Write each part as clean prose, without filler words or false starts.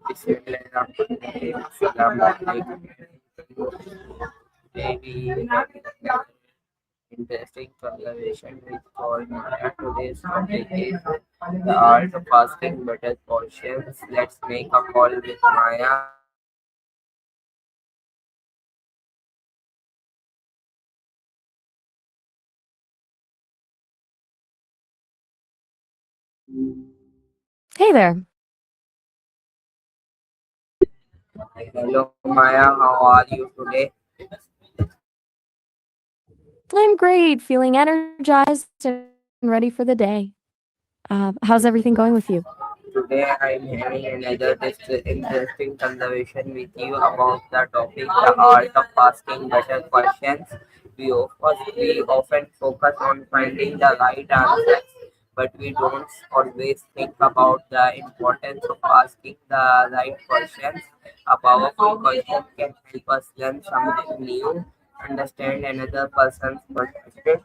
Bismillahirrahmanirrahim. Maybe interesting conversation with all Maya. Today's topic is the art of asking better questions. Let's make a call with Maya. Hey there. Hello Maya, how are you today? I'm great, feeling energized and ready for the day. How's everything going with you? Today I'm having another interesting conversation with you about the topic the art of asking better questions. We often focus on finding the right answers, but we don't always think about the importance of asking the right questions. A powerful question can help us learn something new, understand another person's perspective,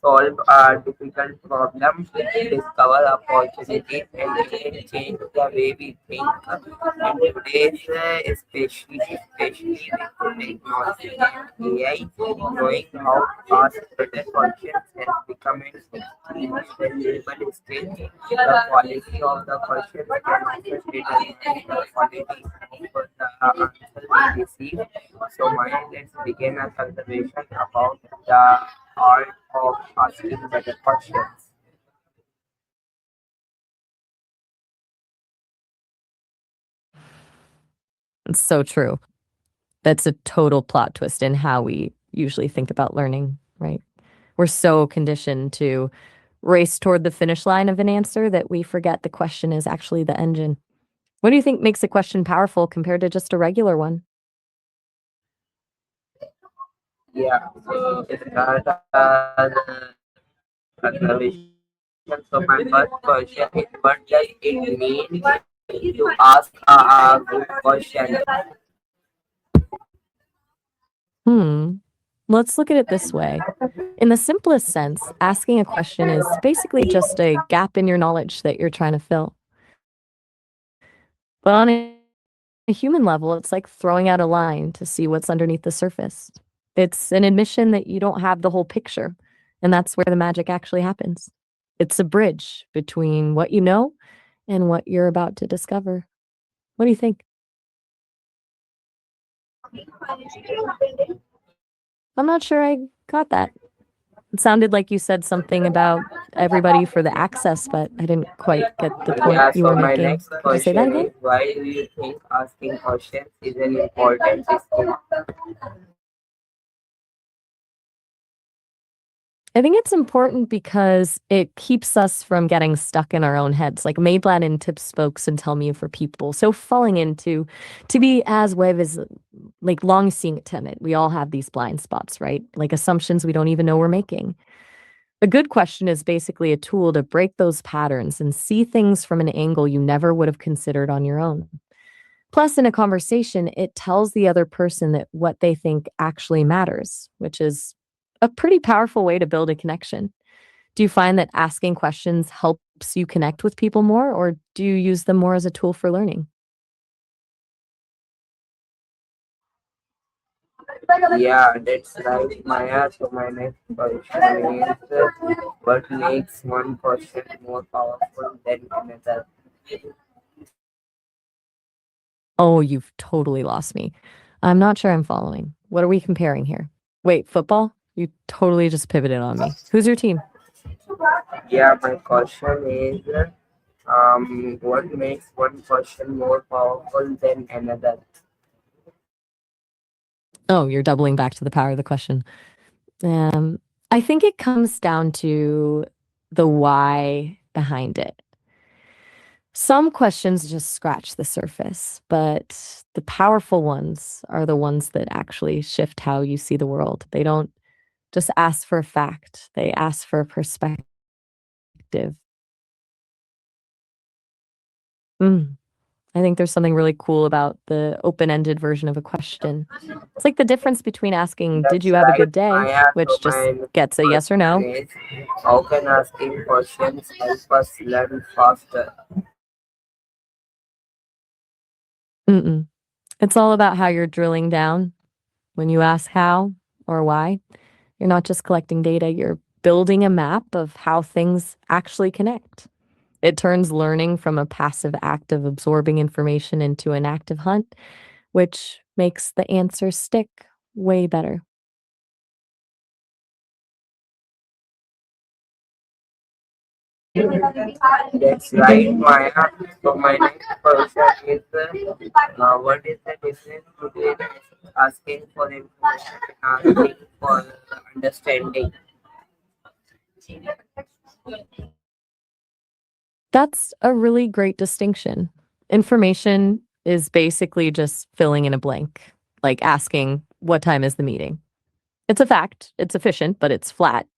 solve a difficult problem, discover opportunities, and even change the way we think. And today's, especially with technology and AI, knowing how to ask better questions has become an extremely valuable skill. The quality of the questions can also determine the quality of the answer we receive. So, Maya, let's begin a conversation about the art of asking better questions. It's so true. That's a total plot twist in how we usually think about learning, right? We're so conditioned to race toward the finish line of an answer that we forget the question is actually the engine. What do you think makes a question powerful compared to just a regular one? Yeah, so it's start conversation. So my first question is, what does it mean to ask a good question? Hmm. Let's look at it this way. In the simplest sense, asking a question is basically just a gap in your knowledge that you're trying to fill. But on a human level, it's like throwing out a line to see what's underneath the surface. It's an admission that you don't have the whole picture, and that's where the magic actually happens. It's a bridge between what you know and what you're about to discover. What do you think? I'm not sure I got that. It sounded like you said something about everybody for the access, but I didn't quite get the point Yeah, you so were my making. next Could you say that question again? is, why do you think asking questions is an important skill? I think it's important because it keeps us from getting stuck in our own heads. Like Maitland and Tip spokes and tell me for people. So falling into to be as web as like long seeing timid. We all have these blind spots, right? Like assumptions we don't even know we're making. A good question is basically a tool to break those patterns and see things from an angle you never would have considered on your own. Plus, in a conversation, it tells the other person that what they think actually matters, which is a pretty powerful way to build a connection. Do you find that asking questions helps you connect with people more, or do you use them more as a tool for learning? Yeah, that's right, Maya. So my next question is, what makes one question more powerful than another? Oh, you've totally lost me. I'm not sure I'm following. What are we comparing here? Wait, football? You totally just pivoted on me. Who's your team? Yeah, my question is, what makes one question more powerful than another? Oh, you're doubling back to the power of the question. Um, I think it comes down to the why behind it. Some questions just scratch the surface, but the powerful ones are the ones that actually shift how you see the world. They don't just ask for a fact, they ask for a perspective. Mm. I think there's something really cool about the open-ended version of a question. It's like the difference between asking, "Did That's you have a right, good day?" Maya. So which just my next gets a yes or question no. is, how can asking questions help us learn faster? Mm-mm. It's all about how you're drilling down. When you ask how or why, you're not just collecting data, you're building a map of how things actually connect. It turns learning from a passive act of absorbing information into an active hunt, which makes the answer stick way better. That's right, Maya. So my next question is, what is the difference between asking for information and asking for understanding? That's a really great distinction. Information is basically just filling in a blank, like asking, "What time is the meeting?" It's a fact, it's efficient, but it's flat.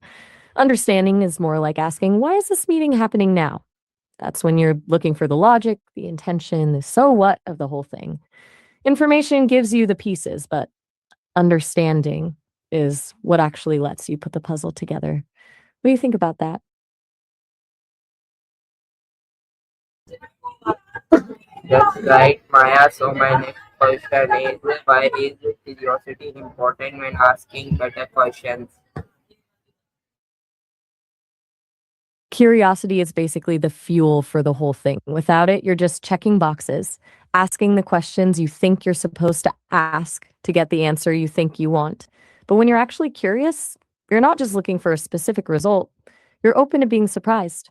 Understanding is more like asking, "Why is this meeting happening now?" That's when you're looking for the logic, the intention, the so what of the whole thing. Information gives you the pieces, but understanding is what actually lets you put the puzzle together. What do you think about that? That's right, Maya. So my next question is, why is curiosity important when asking better questions? Curiosity is basically the fuel for the whole thing. Without it, you're just checking boxes, asking the questions you think you're supposed to ask to get the answer you think you want. But when you're actually curious, you're not just looking for a specific result, you're open to being surprised.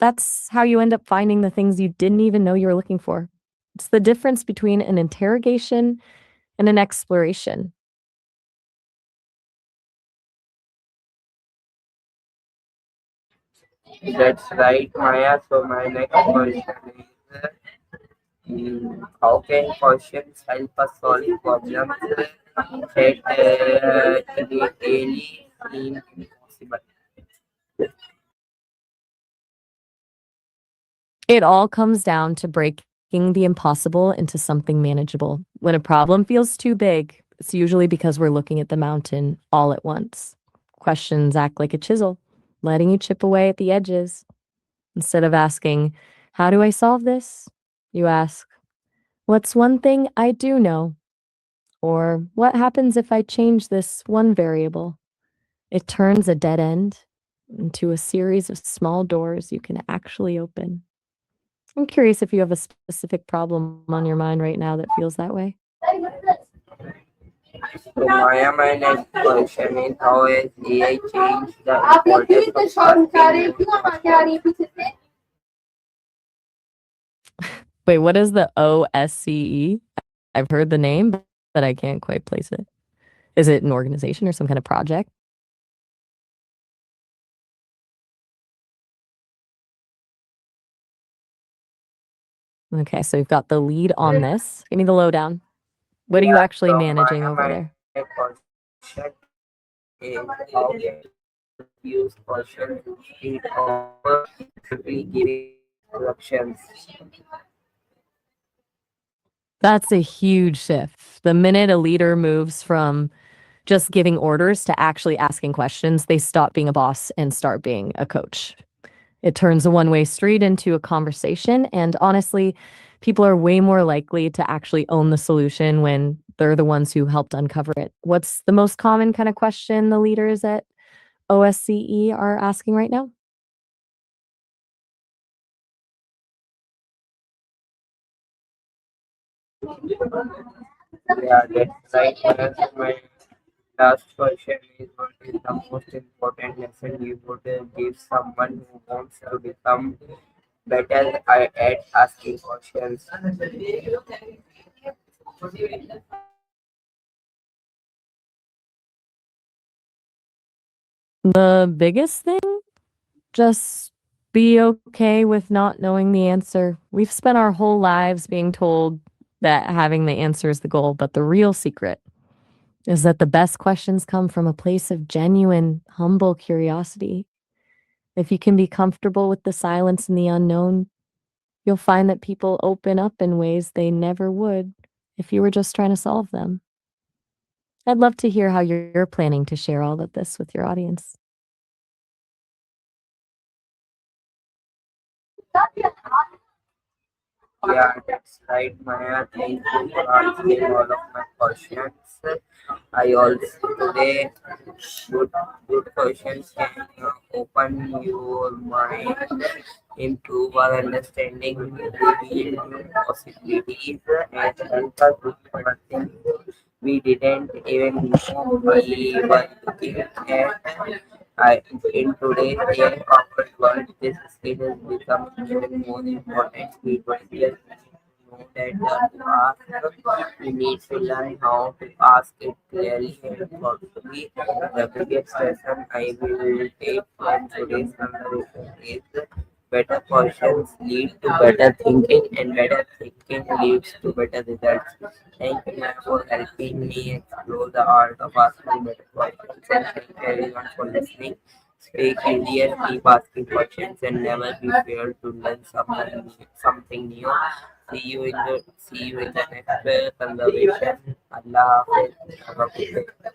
That's how you end up finding the things you didn't even know you were looking for. It's the difference between an interrogation and an exploration. That's right, Maya. So my next question is, how can questions help us solve problems that daily seem impossible? It all comes down to breaking the impossible into something manageable. When a problem feels too big, it's usually because we're looking at the mountain all at once. Questions act like a chisel, letting you chip away at the edges. Instead of asking, "How do I solve this?" you ask, "What's one thing I do know?" Or, "What happens if I change this one variable?" It turns a dead end into a series of small doors you can actually open. I'm curious if you have a specific problem on your mind right now that feels that way. So Maya, my next question is, how has AI changed the importance of asking questions? Wait, what is the OSCE? I've heard the name, but I can't quite place it. Is it an organization or some kind of project? Okay, so you've got the lead on this. Give me the lowdown. What are you Yeah, actually so managing Maya, over my there? question is, how can use questions instead of simply giving instructions? That's a huge shift. The minute a leader moves from just giving orders to actually asking questions, they stop being a boss and start being a coach. It turns a one-way street into a conversation, and honestly, people are way more likely to actually own the solution when they're the ones who helped uncover it. What's the most common kind of question the leaders at OSCE are asking right now? Yeah, that's right. My last question is, what is the most important lesson you would give someone who wants to become better at asking questions? The biggest thing, just be okay with not knowing the answer. We've spent our whole lives being told that having the answer is the goal, but the real secret is that the best questions come from a place of genuine, humble curiosity. If you can be comfortable with the silence and the unknown, you'll find that people open up in ways they never would if you were just trying to solve them. I'd love to hear how you're planning to share all of this with your audience. Yeah, that's right, Maya. Thank you for answering all of my questions. I also today good questions can open your mind, improve our understanding, reveal new possibilities, and help us discover things we didn't even know we were looking at. In today's AI-powered world, this skill has become even more important. We don't just know that to ask, we need to learn how to ask it clearly and thoughtfully. The biggest lesson I will take from today's conversation is better questions lead to better thinking, and better thinking leads to better results. Thank you, Ma'am, for helping me explore the art of asking better questions, and thank you everyone for listening. Stay curious, keep asking questions, and never be scared to learn something new. See you in the next conversation. Allah Hafiz. Have a good day.